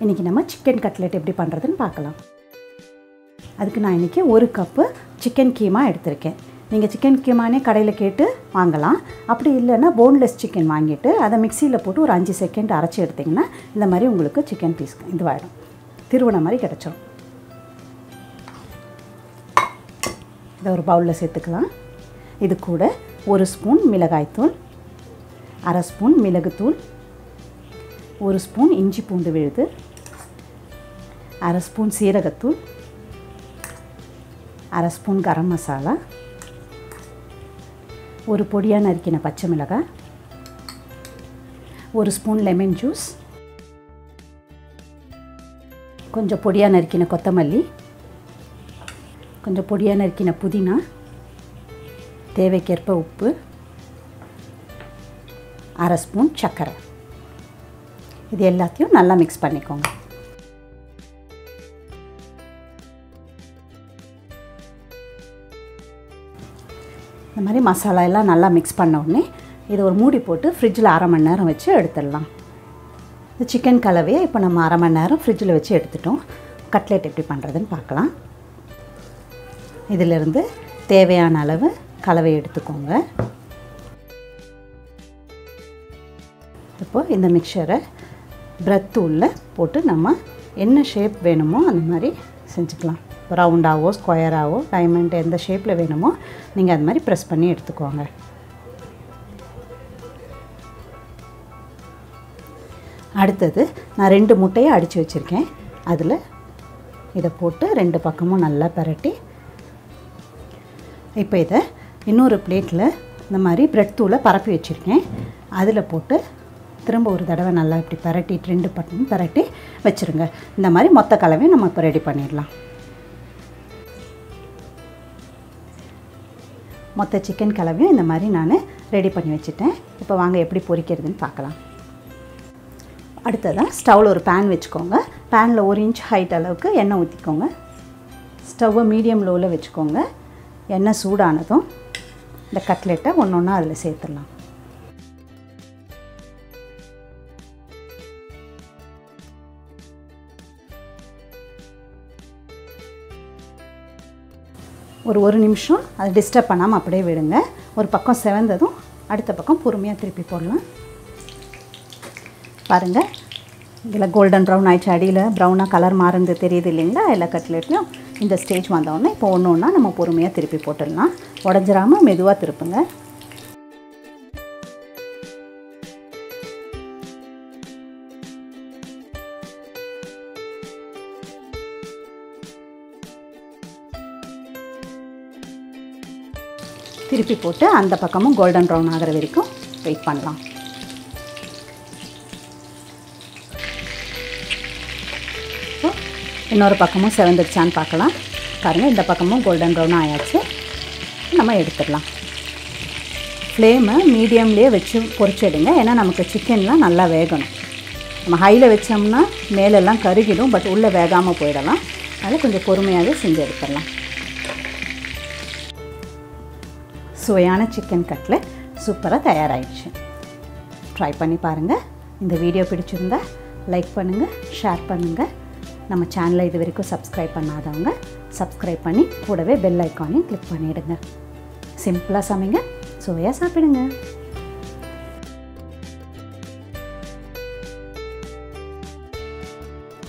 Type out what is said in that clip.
இன்றைக்கி நம்ம chicken cutlet எப்படி பண்ணுறதுன்னு பார்க்கலாம். அதுக்கு நான் இன்றைக்கி 1 கப்பு சிக்கன் கீமா எடுத்திருக்கேன். நீங்கள் சிக்கன் கீமானே கடையில் கேட்டு வாங்கலாம். அப்படி இல்லைன்னா போன்லெஸ் சிக்கன் வாங்கிட்டு அதை மிக்சியில் போட்டு ஒரு 5 செகண்ட் அரைச்சி எடுத்திங்கன்னா இந்த மாதிரி உங்களுக்கு சிக்கன் பீஸ் இதுவாகிடும், திருவண்ண மாதிரி கிடச்சிடும். இதை ஒரு பவுலில் சேர்த்துக்கலாம். இது கூட 1 ஸ்பூன் மிளகாய்த்தூள், 1/2 ஸ்பூன் மிளகுத்தூள், 1 ஸ்பூன் இஞ்சி பூண்டு விழுது, 1/2 ஸ்பூன் சீரகத்தூள், 1/2 ஸ்பூன் கரம் மசாலா, ஒரு பொடியாக நறுக்கின பச்சை மிளகாய், 1 ஸ்பூன் லெமன் ஜூஸ், கொஞ்சம் பொடியாக நறுக்கின கொத்தமல்லி, கொஞ்சம் பொடியாக நறுக்கின புதினா, தேவைக்கேற்ப உப்பு, 1/2 ஸ்பூன் சர்க்கரை. இது எல்லாத்தையும் நல்லா மிக்ஸ் பண்ணிக்கோங்க. இந்த மாதிரி மசாலா எல்லாம் நல்லா மிக்ஸ் பண்ண உடனே இது ஒரு மூடி போட்டு ஃப்ரிட்ஜில் 1/2 மணி நேரம் வச்சு எடுத்துடலாம். இந்த சிக்கன் கலவையை இப்போ நம்ம 1/2 மணி நேரம் ஃப்ரிட்ஜில் வச்சு எடுத்துட்டோம். கட்லெட் எப்படி பண்ணுறதுன்னு பார்க்கலாம். இதிலிருந்து தேவையான அளவு கலவை எடுத்துக்கோங்க. இப்போது இந்த மிக்சரை பிரெட் தூளில் போட்டு நம்ம என்ன ஷேப் வேணுமோ அந்த மாதிரி செஞ்சுக்கலாம். ரவுண்டாவோ ஸ்கொயராகவோ டைமண்ட் எந்த ஷேப்பில் வேணுமோ நீங்கள் அது மாதிரி ப்ரெஸ் பண்ணி எடுத்துக்கோங்க. அடுத்தது நான் 2 முட்டையை அடித்து வச்சுருக்கேன். அதில் இதை போட்டு 2 பக்கமும் நல்லா பரட்டி இப்போ இதை இன்னொரு பிளேட்டில் இந்த மாதிரி பிரெட் தூளை பரப்பி வச்சுருக்கேன். அதில் போட்டு திரும்ப ஒரு தடவை நல்லா இப்படி பரட்டிட்டு 2 பக்கமும் பரட்டி வச்சுருங்க. இந்த மாதிரி மொத்த கலவையும் நம்ம இப்போ ரெடி பண்ணிடலாம். மொத்த சிக்கன் கலவையும் இந்த மாதிரி நான் ரெடி பண்ணி வச்சுட்டேன். இப்போ வாங்க எப்படி பொரிக்கிறதுன்னு பார்க்கலாம். அடுத்ததாக ஸ்டவ்வில் ஒரு பேன் வச்சுக்கோங்க. பேனில் 1 இன்ச் ஹைட் அளவுக்கு எண்ணெய் ஊற்றிக்கோங்க. ஸ்டவ்வை மீடியம் லோவில் வச்சுக்கோங்க. எண்ணெய் சூடானதும் இந்த கட்லெட்டை ஒன்று ஒன்றா அதில் சேர்த்துடலாம். ஒரு நிமிஷம் அதை டிஸ்டர்ப் பண்ணாமல் அப்படியே விடுங்க. ஒரு பக்கம் செவந்ததும் அடுத்த பக்கம் பொறுமையாக திருப்பி போடலாம். பாருங்கள், இதில் கோல்டன் ப்ரௌன் ஆயிடுச்சு. அடியில் ப்ரௌனாக கலர் மாறுந்து தெரியுது இல்லைங்களா? எல்லா கட்லெட்லையும் இந்த ஸ்டேஜ் வந்தோடனே இப்போ ஒன்று ஒன்றா நம்ம பொறுமையாக திருப்பி போட்டுடலாம். உடஞ்சிராமல் மெதுவாக திருப்புங்க. திருப்பி போட்டு அந்த பக்கமும் கோல்டன் ப்ரௌன் ஆகிற வரைக்கும் வெயிட் பண்ணலாம். இன்னொரு பக்கமும் செவந்துடுச்சான்னு பார்க்கலாம். பாருங்கள், இந்த பக்கமும் கோல்டன் ப்ரௌன் ஆயாச்சு. நம்ம எடுத்துடலாம். ஃப்ளேமை மீடியம்லேயே வச்சு பொரிச்சிடுங்க. ஏன்னா நமக்கு சிக்கன்லாம் நல்லா வேகணும். நம்ம ஹையில் வச்சோம்னா மேலெல்லாம் கருகிடும், பட் உள்ளே வேகாமல் போயிடலாம். அதனால் கொஞ்சம் பொறுமையாகவே செஞ்சு எடுத்துடலாம். சுவையான சிக்கன் கட்லெட் சூப்பராக தயாராகிடுச்சு. ட்ரை பண்ணி பாருங்கள். இந்த வீடியோ பிடிச்சிருந்தா லைக் பண்ணுங்கள், ஷேர் பண்ணுங்கள். நம்ம சேனலை இது வரைக்கும் சப்ஸ்கிரைப் பண்ணாதவங்க சப்ஸ்கிரைப் பண்ணி கூடவே பெல் ஐக்கானையும் கிளிக் பண்ணிவிடுங்க. சிம்பிளாக சமைங்க, சுவையாக சாப்பிடுங்க.